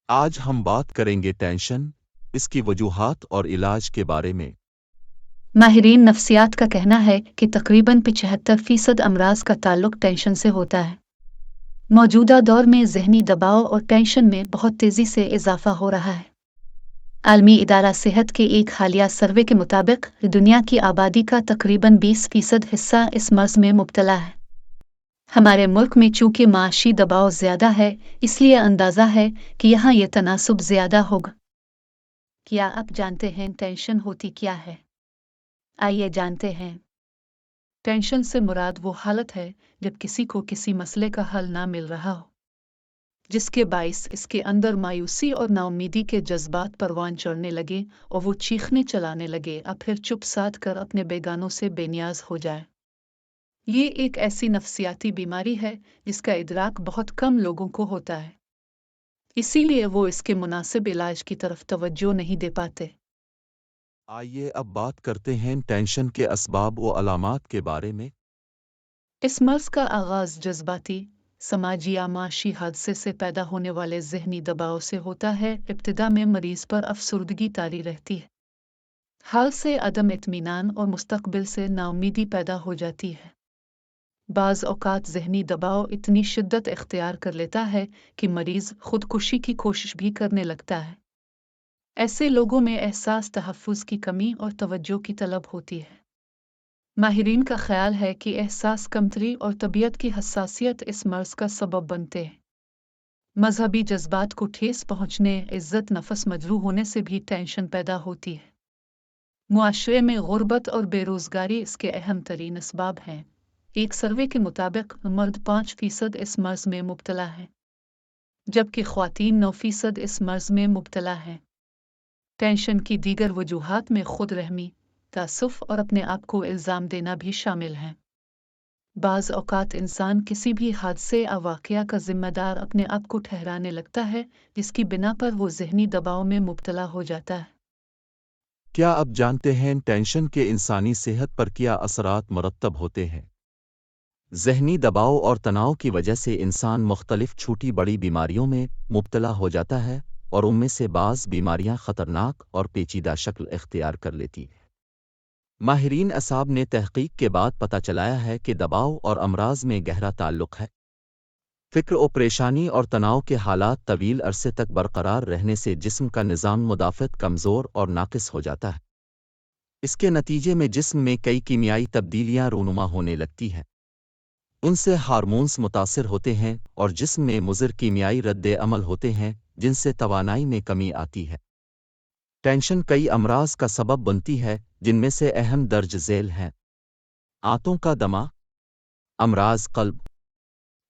آج ہم بات کریں گے ٹینشن، اس کی وجوہات اور علاج کے بارے میں۔ ماہرین نفسیات کا کہنا ہے کہ تقریباً 75% امراض کا تعلق ٹینشن سے ہوتا ہے۔ موجودہ دور میں ذہنی دباؤ اور ٹینشن میں بہت تیزی سے اضافہ ہو رہا ہے۔ عالمی ادارہ صحت کے ایک حالیہ سروے کے مطابق دنیا کی آبادی کا تقریباً 20% حصہ اس مرض میں مبتلا ہے۔ ہمارے ملک میں چونکہ معاشی دباؤ زیادہ ہے، اس لیے اندازہ ہے کہ یہاں یہ تناسب زیادہ ہوگا۔ کیا آپ جانتے ہیں ٹینشن ہوتی کیا ہے؟ آئیے جانتے ہیں۔ ٹینشن سے مراد وہ حالت ہے جب کسی کو کسی مسئلے کا حل نہ مل رہا ہو، جس کے باعث اس کے اندر مایوسی اور ناامیدی کے جذبات پروان چڑھنے لگے اور وہ چیخنے چلانے لگے اور پھر چپ سادھ کر اپنے بیگانوں سے بے نیاز ہو جائے۔ یہ ایک ایسی نفسیاتی بیماری ہے جس کا ادراک بہت کم لوگوں کو ہوتا ہے، اسی لیے وہ اس کے مناسب علاج کی طرف توجہ نہیں دے پاتے۔ آئیے اب بات کرتے ہیں ٹینشن کے اسباب و علامات کے بارے میں۔ اس مرض کا آغاز جذباتی، سماجی یا معاشی حادثے سے پیدا ہونے والے ذہنی دباؤ سے ہوتا ہے۔ ابتدا میں مریض پر افسردگی طاری رہتی ہے، حال سے عدم اطمینان اور مستقبل سے ناامیدی پیدا ہو جاتی ہے۔ بعض اوقات ذہنی دباؤ اتنی شدت اختیار کر لیتا ہے کہ مریض خودکشی کی کوشش بھی کرنے لگتا ہے۔ ایسے لوگوں میں احساس تحفظ کی کمی اور توجہ کی طلب ہوتی ہے۔ ماہرین کا خیال ہے کہ احساس کمتری اور طبیعت کی حساسیت اس مرض کا سبب بنتے ہیں۔ مذہبی جذبات کو ٹھیس پہنچنے، عزت نفس مجروح ہونے سے بھی ٹینشن پیدا ہوتی ہے۔ معاشرے میں غربت اور بے روزگاری اس کے اہم ترین اسباب ہیں۔ ایک سروے کے مطابق مرد 5% اس مرض میں مبتلا ہیں، جبکہ خواتین 9% اس مرض میں مبتلا ہیں۔ ٹینشن کی دیگر وجوہات میں خود رحمی، تعصب اور اپنے آپ کو الزام دینا بھی شامل ہیں۔ بعض اوقات انسان کسی بھی حادثے یا واقعہ کا ذمہ دار اپنے آپ کو ٹھہرانے لگتا ہے، جس کی بنا پر وہ ذہنی دباؤ میں مبتلا ہو جاتا ہے۔ کیا آپ جانتے ہیں ٹینشن کے انسانی صحت پر کیا اثرات مرتب ہوتے ہیں؟ ذہنی دباؤ اور تناؤ کی وجہ سے انسان مختلف چھوٹی بڑی بیماریوں میں مبتلا ہو جاتا ہے، اور ان میں سے بعض بیماریاں خطرناک اور پیچیدہ شکل اختیار کر لیتی ہیں۔ ماہرین اعصاب نے تحقیق کے بعد پتہ چلایا ہے کہ دباؤ اور امراض میں گہرا تعلق ہے۔ فکر و پریشانی اور تناؤ کے حالات طویل عرصے تک برقرار رہنے سے جسم کا نظام مدافعت کمزور اور ناقص ہو جاتا ہے۔ اس کے نتیجے میں جسم میں کئی کیمیائی تبدیلیاں رونما ہونے لگتی ہیں۔ ان سے ہارمونز متاثر ہوتے ہیں اور جسم میں مضر کیمیائی رد عمل ہوتے ہیں، جن سے توانائی میں کمی آتی ہے۔ ٹینشن کئی امراض کا سبب بنتی ہے، جن میں سے اہم درج ذیل ہیں: آنتوں کا دمہ، امراض قلب،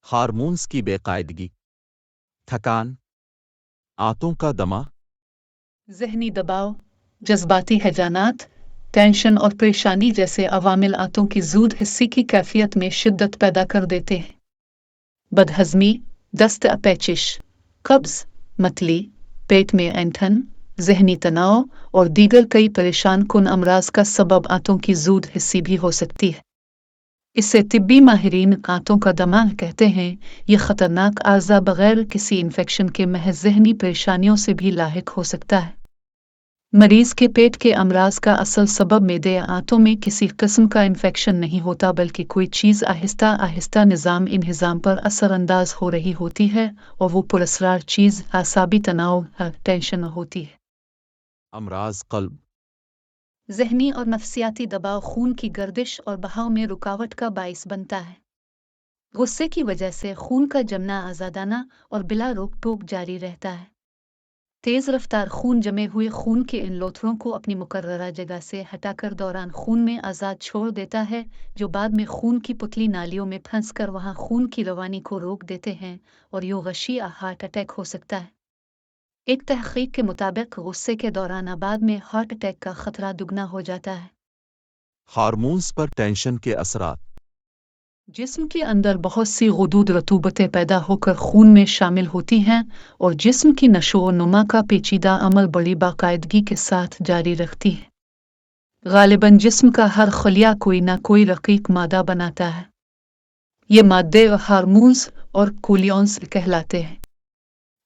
ہارمونز کی بے قاعدگی، تھکان۔ آنتوں کا دمہ ذہنی دباؤ، جذباتی ہیجانات، ٹینشن اور پریشانی جیسے عوامل آنتوں کی زود حسی کی کیفیت میں شدت پیدا کر دیتے ہیں۔ بدہضمی، دست پیچش، قبض، متلی، پیٹ میں اینٹھن، ذہنی تناؤ اور دیگر کئی پریشان کن امراض کا سبب آنتوں کی زود حسی بھی ہو سکتی ہے۔ اسے طبی ماہرین آنتوں کا دمہ کہتے ہیں۔ یہ خطرناک عارضہ بغیر کسی انفیکشن کے محض ذہنی پریشانیوں سے بھی لاحق ہو سکتا ہے۔ مریض کے پیٹ کے امراض کا اصل سبب معدے یا آنتوں میں کسی قسم کا انفیکشن نہیں ہوتا، بلکہ کوئی چیز آہستہ آہستہ نظام انہضام پر اثر انداز ہو رہی ہوتی ہے، اور وہ پراسرار چیز اعصابی تناؤ ٹینشن ہوتی ہے۔ امراض قلب ذہنی اور نفسیاتی دباؤ خون کی گردش اور بہاؤ میں رکاوٹ کا باعث بنتا ہے۔ غصے کی وجہ سے خون کا جمنا آزادانہ اور بلا روک ٹوک جاری رہتا ہے۔ تیز رفتار خون جمے ہوئے خون کے ان لوتھڑوں کو اپنی مقررہ جگہ سے ہٹا کر دوران خون میں آزاد چھوڑ دیتا ہے، جو بعد میں خون کی پتلی نالیوں میں پھنس کر وہاں خون کی روانی کو روک دیتے ہیں، اور یوں غشی یا ہارٹ اٹیک ہو سکتا ہے۔ ایک تحقیق کے مطابق غصے کے دوران بعد میں ہارٹ اٹیک کا خطرہ دگنا ہو جاتا ہے۔ ہارمونز پر ٹینشن کے اثرات۔ جسم کے اندر بہت سی غدود رطوبتیں پیدا ہو کر خون میں شامل ہوتی ہیں، اور جسم کی نشو و نما کا پیچیدہ عمل بڑی باقاعدگی کے ساتھ جاری رکھتی ہے۔ غالباً جسم کا ہر خلیہ کوئی نہ کوئی رقیق مادہ بناتا ہے۔ یہ مادے ہارمونز اور کولونز کہلاتے ہیں۔